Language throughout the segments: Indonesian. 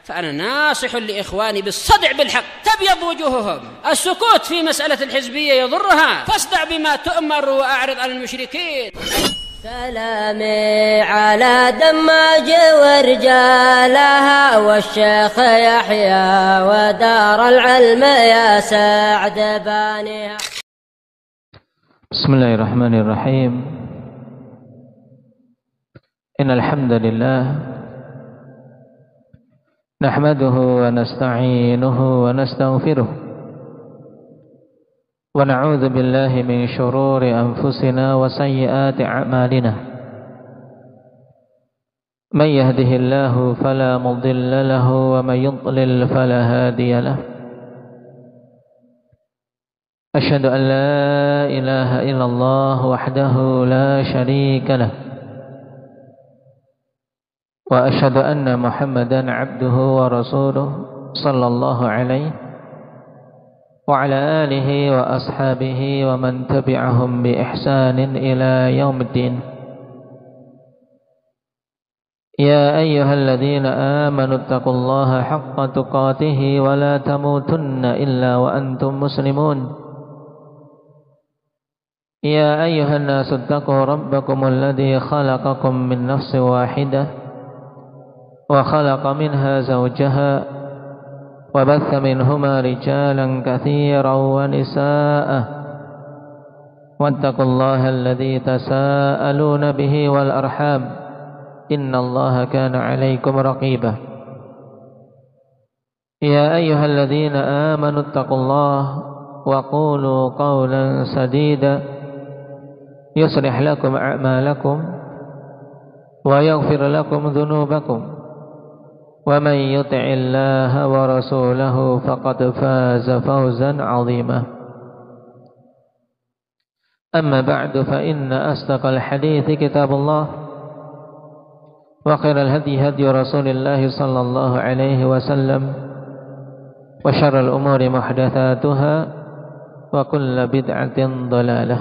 فأنا ناصح لإخواني بالصدع بالحق، تبيض وجوههم. السكوت في مسألة الحزبية يضرها، فاصدع بما تؤمر وأعرض عن المشركين. سلامي على دماج ورجالها والشيخ يحيى ودار العلم يا سعد بانيها. بسم الله الرحمن الرحيم. إن الحمد لله نحمده ونستعينه ونستغفره ونعوذ بالله من شرور أنفسنا وسيئات أعمالنا. من يهده الله فلا مضل له ومن يضلل فلا هادي له. أشهد أن لا إله إلا الله وحده لا شريك له، وأشهد أن محمدا عبده ورسوله صلى الله عليه وعلى آله وأصحابه ومن تبعهم بإحسان إلى يوم الدين. يا أيها الذين آمنوا اتقوا الله حق تقاته ولا تموتن إلا وأنتم مسلمون. يا أيها الناس اتقوا ربكم الذي خلقكم من نفس واحدة وخلق منها زوجها وبث منهما رجالا كثيرا ونساء، واتقوا الله الذي تساءلون به والأرحام إن الله كان عليكم رقيبا. يا أيها الذين آمنوا اتقوا الله وقولوا قولا سديدا يصلح لكم أعمالكم ويغفر لكم ذنوبكم، ومن يطع الله ورسوله فقد فاز فوزا عظيما. أما بعد، فإن أصدق الحديث كتاب الله، وخير الهدي هدي رسول الله صلى الله عليه وسلم، وشر الأمور محدثاتها وكل بدعة ضلالة.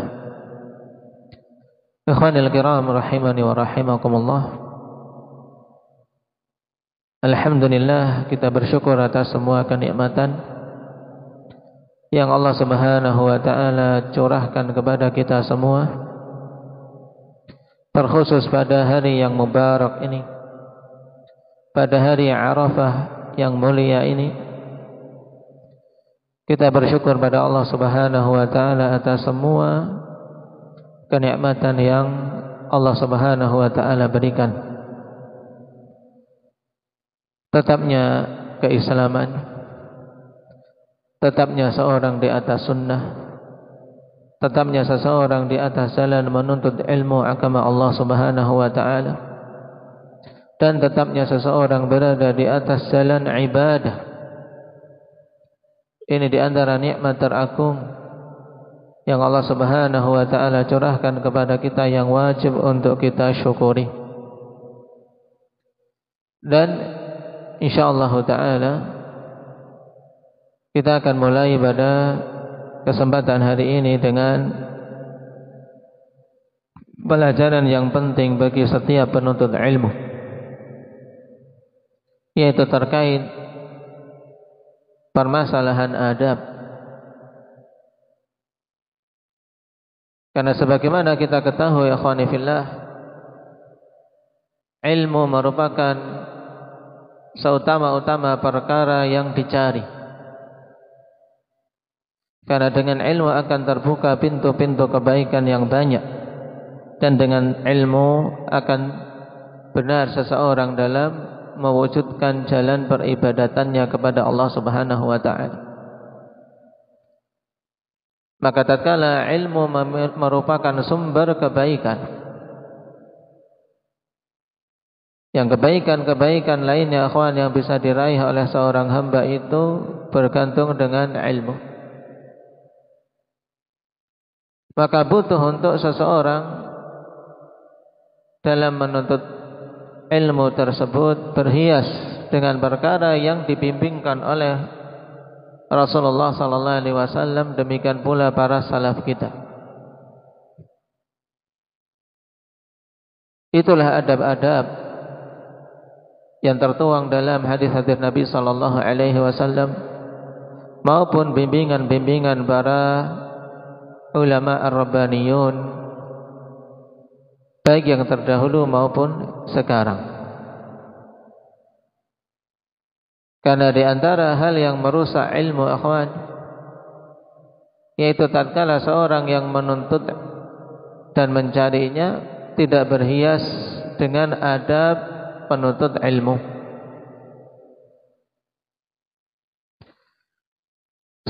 إخواني الكرام rahimani wa rahimakumullah. Alhamdulillah, kita bersyukur atas semua kenikmatan yang Allah Subhanahu wa taala curahkan kepada kita semua, terkhusus pada hari yang mubarak ini, pada hari Arafah yang mulia ini. Kita bersyukur pada Allah Subhanahu wa taala atas semua kenikmatan yang Allah Subhanahu wa taala berikan. Tetapnya keislaman, tetapnya seorang di atas sunnah, tetapnya seseorang di atas jalan menuntut ilmu agama Allah Subhanahu wa taala, dan tetapnya seseorang berada di atas jalan ibadah. Ini di antara nikmat teragung yang Allah Subhanahu wa taala curahkan kepada kita yang wajib untuk kita syukuri. Dan insyaallah ta'ala kita akan mulai pada kesempatan hari ini dengan pelajaran yang penting bagi setiap penuntut ilmu, yaitu terkait permasalahan adab. Karena sebagaimana kita ketahui ikhwani fillah, ilmu merupakan seutama-utama perkara yang dicari. Karena dengan ilmu akan terbuka pintu-pintu kebaikan yang banyak, dan dengan ilmu akan benar seseorang dalam mewujudkan jalan peribadatannya kepada Allah Subhanahu wa taala. Maka tatkala ilmu merupakan sumber kebaikan, yang kebaikan-kebaikan lainnya akhwan yang bisa diraih oleh seorang hamba itu bergantung dengan ilmu. Maka butuh untuk seseorang dalam menuntut ilmu tersebut berhias dengan perkara yang dibimbingkan oleh Rasulullah sallallahu alaihi wasallam, demikian pula para salaf kita. Itulah adab-adab yang tertuang dalam hadis-hadis Nabi sallallahu alaihi wasallam maupun bimbingan-bimbingan para ulama ar-rabbaniyun baik yang terdahulu maupun sekarang. Karena di antara hal yang merusak ilmu akhwan, yaitu tatkala seorang yang menuntut dan mencarinya tidak berhias dengan adab penuntut ilmu.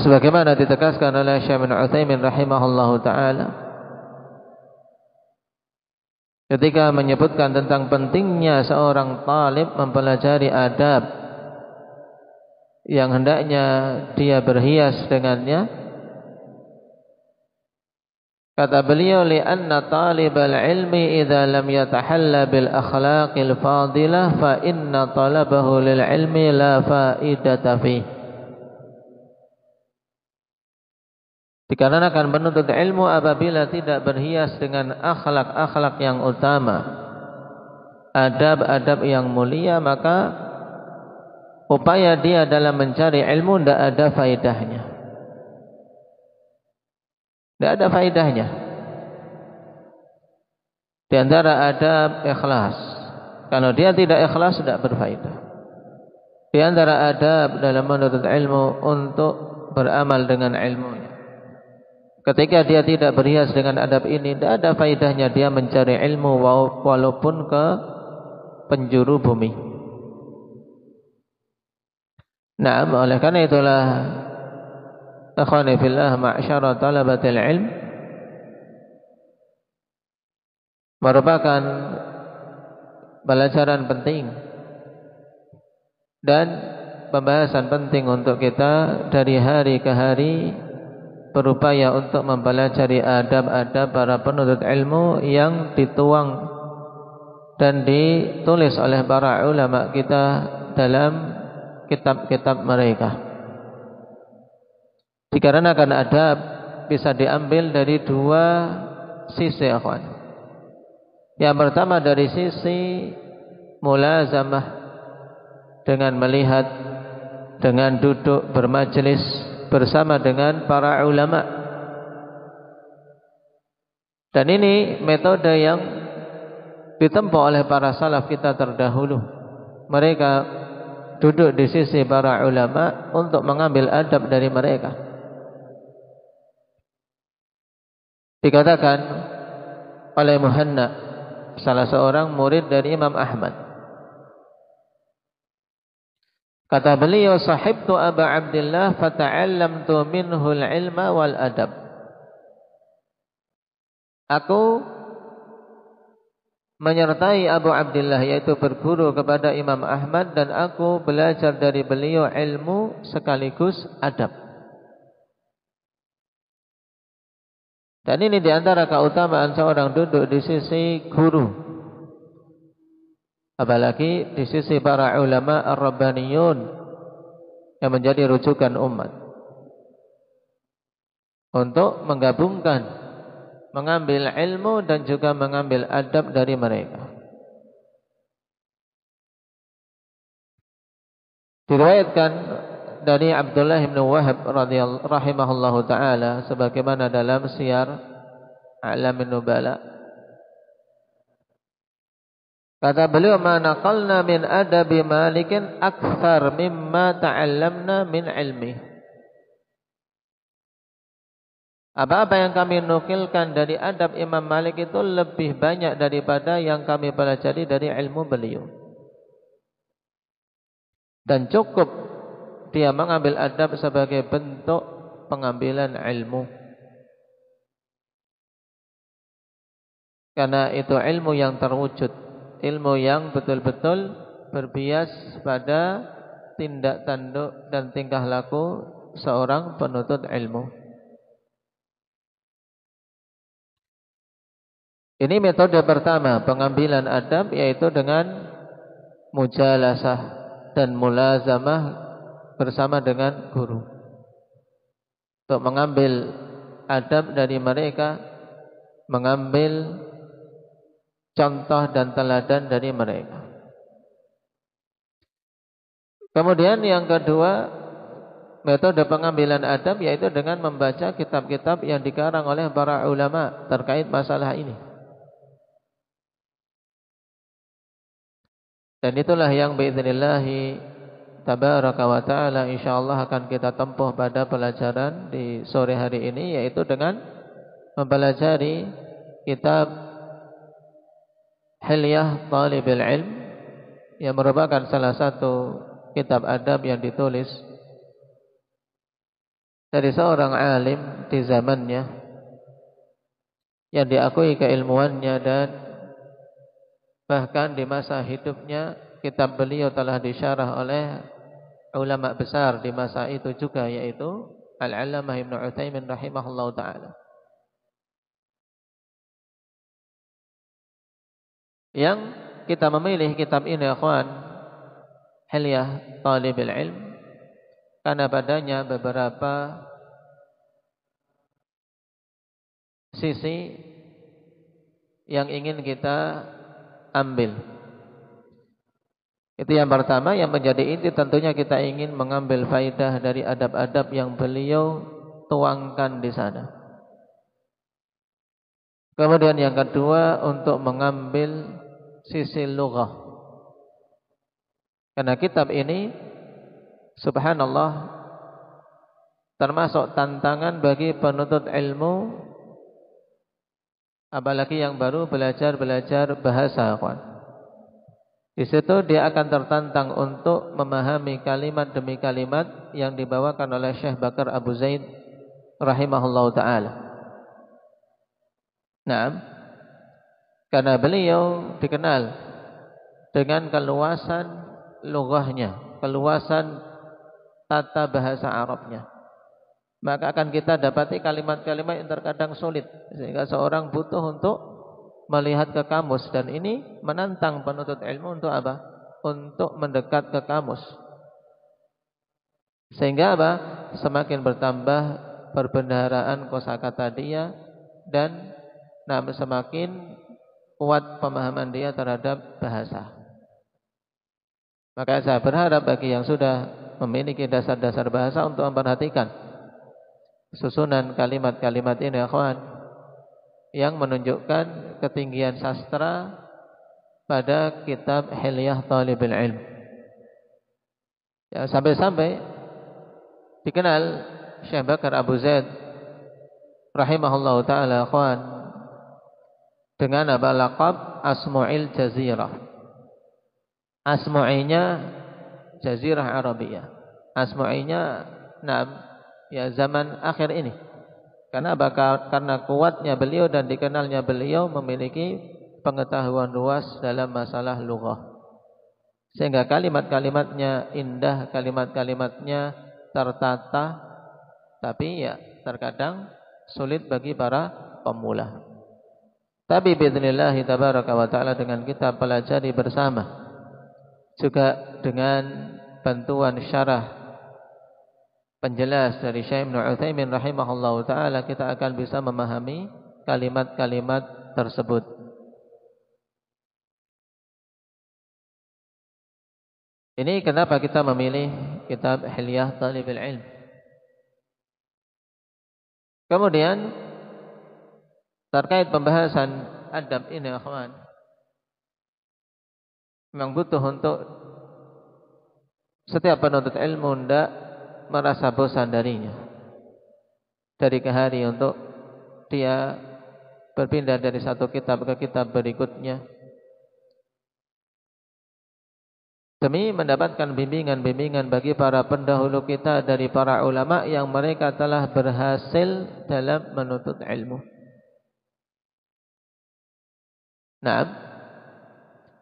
Sebagaimana ditegaskan oleh Syekh bin Utsaimin rahimahullahu taala ketika menyebutkan tentang pentingnya seorang talib mempelajari adab yang hendaknya dia berhias dengannya. Kata beliau, li'anna talibal ilmi idza lam yatahalla bil akhlaqil fadilah fa inna talabahu lil ilmi la faidata fi. Dikarenakan penuntut ilmu apabila tidak berhias dengan akhlak-akhlak yang utama, adab-adab yang mulia, maka upaya dia dalam mencari ilmu tidak ada faedahnya. Tidak ada faedahnya. Di antara adab ikhlas. Kalau dia tidak ikhlas tidak berfaedah. Di antara adab dalam menuntut ilmu untuk beramal dengan ilmunya. Ketika dia tidak berhias dengan adab ini, tidak ada faedahnya dia mencari ilmu walaupun ke penjuru bumi. Nah, oleh karena itulah akhwani fillah ma'syara talabatil ilm merupakan pelajaran penting dan pembahasan penting untuk kita dari hari ke hari berupaya untuk mempelajari adab-adab para penuntut ilmu yang dituang dan ditulis oleh para ulama kita dalam kitab-kitab mereka. Dikarenakan adab bisa diambil dari dua sisi, akhwan. Yang pertama dari sisi mulazamah, dengan melihat, dengan duduk bermajelis bersama dengan para ulama. Dan ini metode yang ditempuh oleh para salaf kita terdahulu. Mereka duduk di sisi para ulama untuk mengambil adab dari mereka. Dikatakan oleh Muhanna, salah seorang murid dari Imam Ahmad, kata beliau, sahibtu Aba Abdillah fata'allamtu minhu al-ilma wal adab. Aku menyertai Abu Abdillah, yaitu berguru kepada Imam Ahmad, dan aku belajar dari beliau ilmu sekaligus adab. Dan ini diantara keutamaan seorang duduk di sisi guru, apalagi di sisi para ulama ar-rabbaniyun yang menjadi rujukan umat, untuk menggabungkan, mengambil ilmu dan juga mengambil adab dari mereka. Diriwayatkan dari Abdullah bin Wahab rahimahullahu taala sebagaimana dalam Siyar A'lamin Nubala, kata beliau, ma naqalna min adabi Malikin akthar mimma ta'allamna min ilmi. Apa-apa yang kami nukilkan dari adab Imam Malik itu lebih banyak daripada yang kami pelajari dari ilmu beliau. Dan cukup dia mengambil adab sebagai bentuk pengambilan ilmu. Karena itu ilmu yang terwujud, ilmu yang betul-betul berbias pada tindak tanduk dan tingkah laku seorang penuntut ilmu. Ini metode pertama pengambilan adab, yaitu dengan mujalasah dan mulazamah bersama dengan guru, untuk mengambil adab dari mereka, mengambil contoh dan teladan dari mereka. Kemudian yang kedua, metode pengambilan adab yaitu dengan membaca kitab-kitab yang dikarang oleh para ulama terkait masalah ini. Dan itulah yang biidznillahi tabaraka wa ta'ala insyaallah akan kita tempuh pada pelajaran di sore hari ini, yaitu dengan mempelajari kitab Hilyah Thalibul Ilm yang merupakan salah satu kitab adab yang ditulis dari seorang alim di zamannya yang diakui keilmuannya, dan bahkan di masa hidupnya kitab beliau telah disyarah oleh ulama besar di masa itu juga, yaitu Al-Allamah Ibnu Utsaimin rahimahullahu taala. Yang kita memilih kitab ini ikhwan, Hilyah Thalibul Ilm, karena padanya beberapa sisi yang ingin kita ambil. Itu yang pertama, yang menjadi inti tentunya kita ingin mengambil faidah dari adab-adab yang beliau tuangkan di sana. Kemudian yang kedua, untuk mengambil sisi lughah. Karena kitab ini subhanallah termasuk tantangan bagi penuntut ilmu, apalagi yang baru belajar bahasa, kawan. Di situ dia akan tertantang untuk memahami kalimat demi kalimat yang dibawakan oleh Syekh Bakar Abu Zaid rahimahullahu taala. Naam. Karena beliau dikenal dengan keluasan lughahnya, keluasan tata bahasa Arabnya. Maka akan kita dapati kalimat-kalimat yang terkadang sulit, sehingga seorang butuh untuk melihat ke kamus, dan ini menantang penuntut ilmu untuk apa? Untuk mendekat ke kamus. Sehingga apa? Semakin bertambah perbendaharaan kosakata dia, dan semakin kuat pemahaman dia terhadap bahasa. Maka saya berharap bagi yang sudah memiliki dasar-dasar bahasa untuk memperhatikan susunan kalimat-kalimat ini, akhwan, yang menunjukkan ketinggian sastra pada kitab Hilyah Thalibul Ilm. Ya, sampai-sampai dikenal Syekh Bakar Abu Zaid rahimahullahu taala, akhwan, dengan apa? Laqab Asmu'il Jazirah. Asmu'inya Jazirah Arabiyah. Asmu'inya ya zaman akhir ini. Karena kuatnya beliau dan dikenalnya beliau memiliki pengetahuan luas dalam masalah lughah. Sehingga kalimat-kalimatnya indah, kalimat-kalimatnya tertata, tapi ya terkadang sulit bagi para pemula. Tapi biidznillah tabaraka wa ta'ala dengan kita pelajari bersama, juga dengan bantuan syarah penjelas dari Syekh Ibnu Utsaimin rahimahullahu taala, kita akan bisa memahami kalimat-kalimat tersebut. Ini kenapa kita memilih kitab Hilyah Thalibul Ilm. Kemudian terkait pembahasan adab ini, akhwan, memang butuh untuk setiap penuntut ilmu hendak merasa bosan darinya, dari ke hari, untuk dia berpindah dari satu kitab ke kitab berikutnya, demi mendapatkan bimbingan-bimbingan bagi para pendahulu kita dari para ulama yang mereka telah berhasil dalam menuntut ilmu.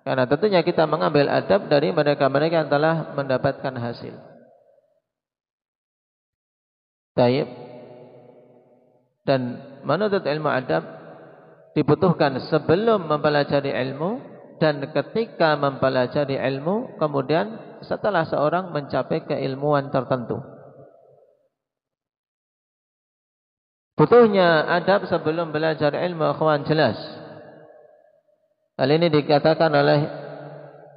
Karena tentunya kita mengambil adab dari mereka-mereka yang telah mendapatkan hasil. Taib. Dan menuntut ilmu adab dibutuhkan sebelum mempelajari ilmu, dan ketika mempelajari ilmu, kemudian setelah seorang mencapai keilmuan tertentu. Butuhnya adab sebelum belajar ilmu, akhwan, jelas. Hal ini dikatakan oleh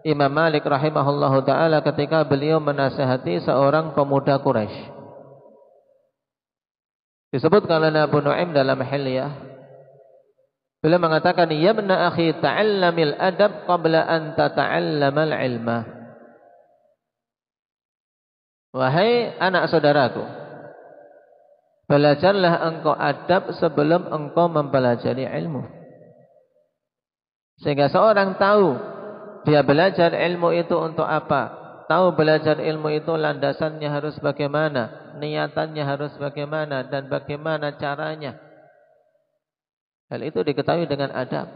Imam Malik rahimahullahu ta'ala ketika beliau menasihati seorang pemuda Quraisy. Disebutkan oleh Abu Nu'aim dalam Hilyah, beliau mengatakan, ya ibna akhi ta'allamil adab qabla an tata'allamal ilma. Wahai anak saudaraku, belajarlah engkau adab sebelum engkau mempelajari ilmu. Sehingga seorang tahu dia belajar ilmu itu untuk apa, tahu belajar ilmu itu landasannya harus bagaimana, niatannya harus bagaimana, dan bagaimana caranya. Hal itu diketahui dengan adab.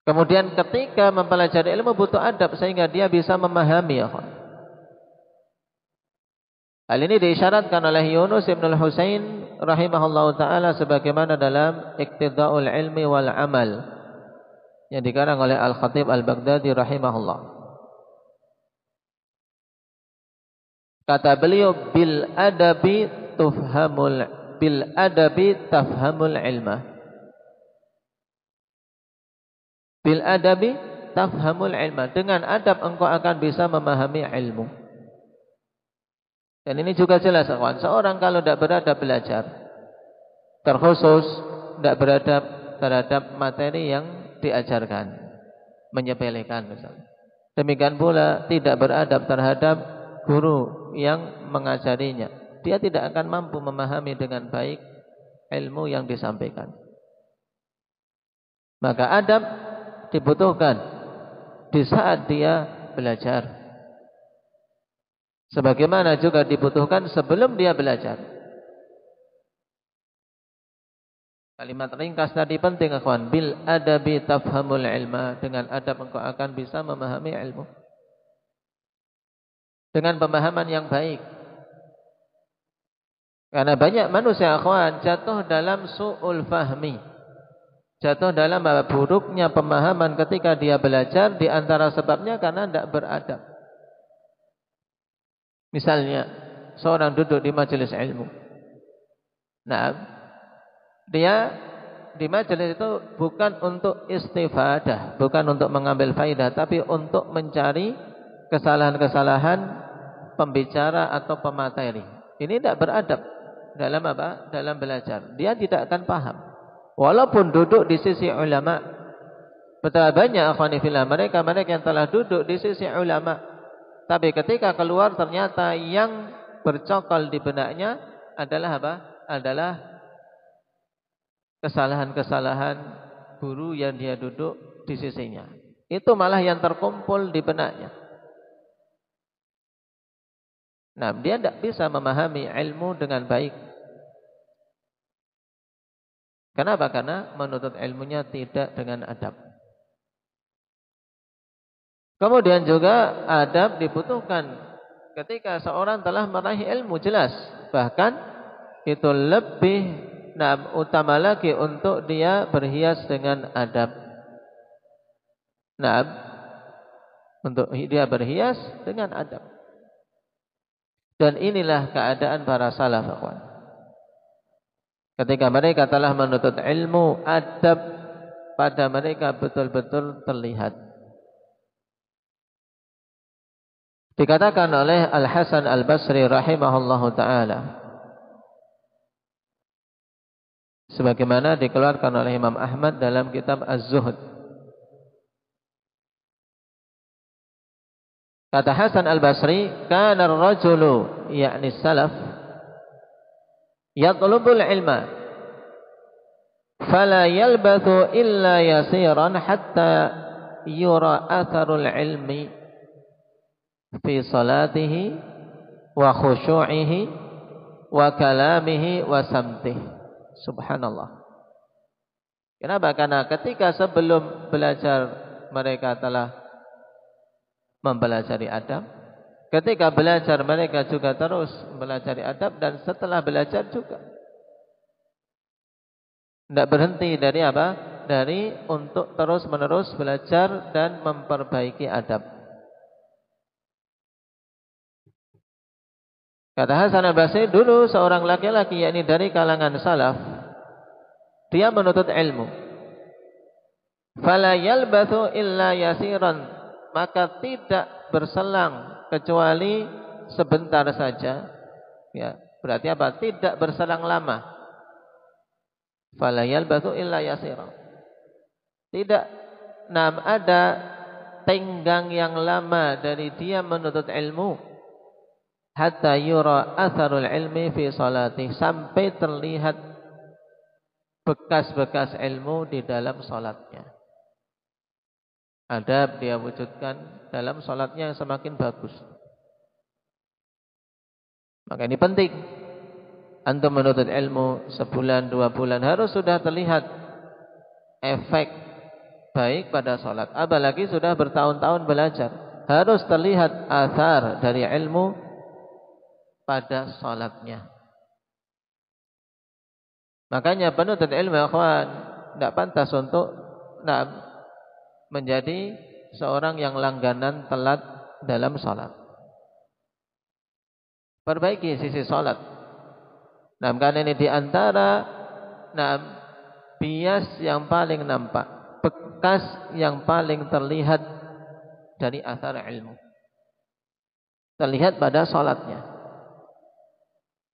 Kemudian ketika mempelajari ilmu butuh adab sehingga dia bisa memahami, ya kawan. Hal ini diisyaratkan oleh Yunus ibn al-Husain rahimahullahu ta'ala sebagaimana dalam Iqtida'ul Ilmi wal Amal yang dikarang oleh Al-Khatib Al-Baghdadi rahimahullah. Kata beliau, bil adabi tafhamul ilma. Bil adabi tafhamul ilma. Dengan adab engkau akan bisa memahami ilmu. Dan ini juga jelas, kawan. Seorang kalau tidak beradab belajar, terkhusus tidak beradab terhadap materi yang diajarkan, menyepelekan misalnya. Demikian pula tidak beradab terhadap guru yang mengajarinya. Dia tidak akan mampu memahami dengan baik ilmu yang disampaikan. Maka adab dibutuhkan di saat dia belajar. Sebagaimana juga dibutuhkan sebelum dia belajar. Kalimat ringkas tadi penting, kawan. Bil adabi tafhamul ilma. Dengan adab engkau akan bisa memahami ilmu. Dengan pemahaman yang baik. Karena banyak manusia, kawan, jatuh dalam su'ul fahmi. Jatuh dalam buruknya pemahaman ketika dia belajar. Di antara sebabnya karena tidak beradab. Misalnya, seorang duduk di majelis ilmu. Nah, dia di majelis itu bukan untuk istifadah, bukan untuk mengambil faidah, tapi untuk mencari kesalahan-kesalahan pembicara atau pemateri. Ini tidak beradab dalam apa? Dalam belajar. Dia tidak akan paham. Walaupun duduk di sisi ulama. Betapa banyak akhwani fillah mereka yang telah duduk di sisi ulama. Tapi ketika keluar ternyata yang bercokol di benaknya adalah apa? Adalah kesalahan-kesalahan guru yang dia duduk di sisinya. Itu malah yang terkumpul di benaknya. Nah, dia tidak bisa memahami ilmu dengan baik. Kenapa? Karena menuntut ilmunya tidak dengan adab. Kemudian juga adab dibutuhkan ketika seorang telah meraih ilmu, jelas. Bahkan itu lebih utama lagi untuk dia berhias dengan adab. Nah, untuk dia berhias dengan adab. Dan inilah keadaan para salaf, kawan. Ketika mereka telah menuntut ilmu, adab pada mereka betul-betul terlihat. Dikatakan oleh Al-Hasan Al-Basri rahimahullahu ta'ala, sebagaimana dikeluarkan oleh Imam Ahmad dalam kitab Az-Zuhd. Kata Hasan Al-Basri, kana ar-rajulu, yakni salaf, yatlubul ilma fala yalbathu illa yasiran hatta yura atharul ilmi fi salatihi wa khusyu'ihi wa kalamihi wa samtihi. Subhanallah. Kenapa? Karena ketika sebelum belajar mereka telah mempelajari adab. Ketika belajar mereka juga terus mempelajari adab. Dan setelah belajar juga tidak berhenti dari apa? Dari untuk terus menerus belajar dan memperbaiki adab. Kata Hasan Al-Basri, dulu seorang laki-laki, yakni dari kalangan salaf, dia menuntut ilmu. Fala yalbathu illa yasiran, maka tidak berselang kecuali sebentar saja. Ya, berarti apa? Tidak berselang lama. Fala yalbathu illa yasiran. Tidak ada tenggang yang lama dari dia menuntut ilmu hatta yura atharul ilmi fi salati, sampai terlihat bekas-bekas ilmu di dalam salatnya. Adab dia wujudkan dalam salatnya yang semakin bagus. Maka ini penting. Antum menuntut ilmu sebulan, 2 bulan harus sudah terlihat efek baik pada salat. Apalagi sudah bertahun-tahun belajar, harus terlihat athar dari ilmu pada salatnya. Makanya penuntut ilmu akhwan tidak pantas untuk menjadi seorang yang langganan telat dalam salat. Perbaiki sisi salat. Karena ini diantara bias yang paling nampak, bekas yang paling terlihat dari athar ilmu, terlihat pada salatnya.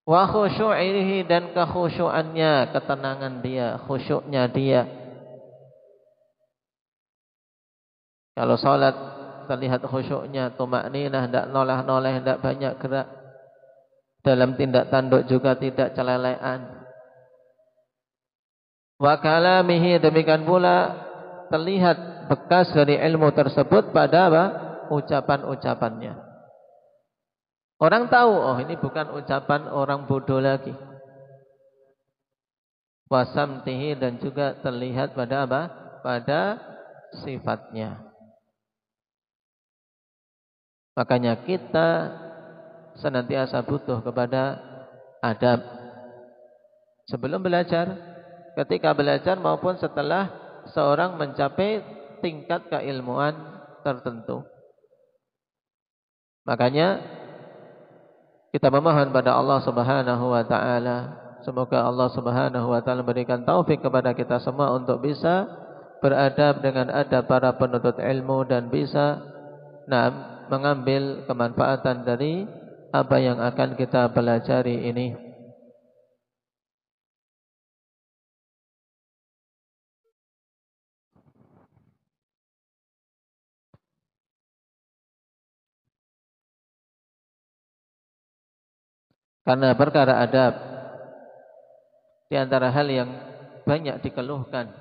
Wa khusyu'ihi, dan kekhusyuannya, ketenangan dia, khusyuknya dia. Kalau salat terlihat khusyuknya, tumakninah, tidak noleh-noleh, tidak banyak gerak. Dalam tindak tanduk juga tidak celelean. Wa kalamihi, demikian pula terlihat bekas dari ilmu tersebut pada ucapan-ucapannya. Orang tahu, oh ini bukan ucapan orang bodoh lagi. Wa samtihi, dan juga terlihat pada pada sifatnya. Makanya kita senantiasa butuh kepada adab sebelum belajar, ketika belajar, maupun setelah seorang mencapai tingkat keilmuan tertentu. Makanya kita memohon pada Allah Subhanahu wa taala, semoga Allah Subhanahu wa taala memberikan taufik kepada kita semua untuk bisa beradab dengan adab para penuntut ilmu dan bisa mengambil kemanfaatan dari apa yang akan kita pelajari ini. Karena perkara adab di antara hal yang banyak dikeluhkan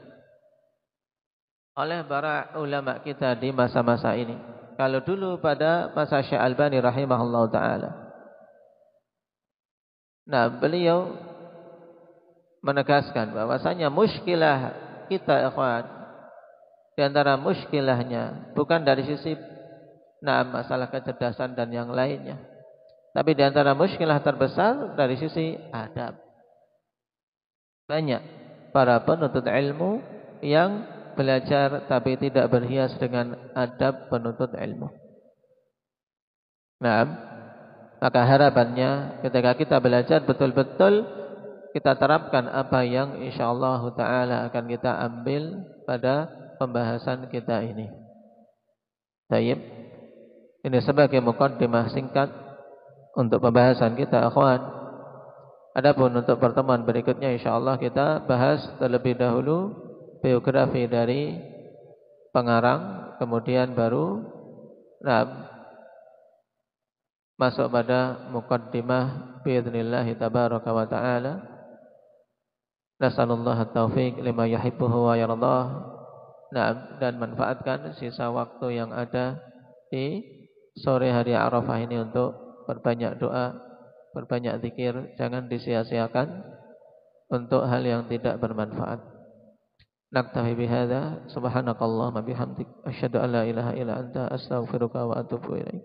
oleh para ulama kita di masa-masa ini. Kalau dulu pada masa Syekh Albani rahimahullah ta'ala, beliau menegaskan bahwasanya muskilah kita ikhwan, di antara muskilahnya bukan dari sisi masalah kecerdasan dan yang lainnya, tapi di antara muskilah terbesar dari sisi adab. Banyak para penuntut ilmu yang belajar tapi tidak berhias dengan adab penuntut ilmu. Maka harapannya ketika kita belajar betul-betul kita terapkan apa yang insyaallah ta'ala akan kita ambil pada pembahasan kita ini. Baik. Ini sebagai muqaddimah singkat untuk pembahasan kita akhwan. Adapun untuk pertemuan berikutnya insyaallah kita bahas terlebih dahulu biografi dari pengarang, kemudian baru masuk pada muqaddimah biidznillah tabaraka wa taala. Nasallallahu at-taufiq lima yuhibbuhu wa yardah. Dan manfaatkan sisa waktu yang ada di sore hari Arafah ini untuk berbanyak doa, berbanyak zikir, jangan disia-siakan untuk hal yang tidak bermanfaat. Naktafi bihadza, subhanakallahumma bihamdik, asyhadu an la ilaha illa anta, astaghfiruka wa atubu ilaik.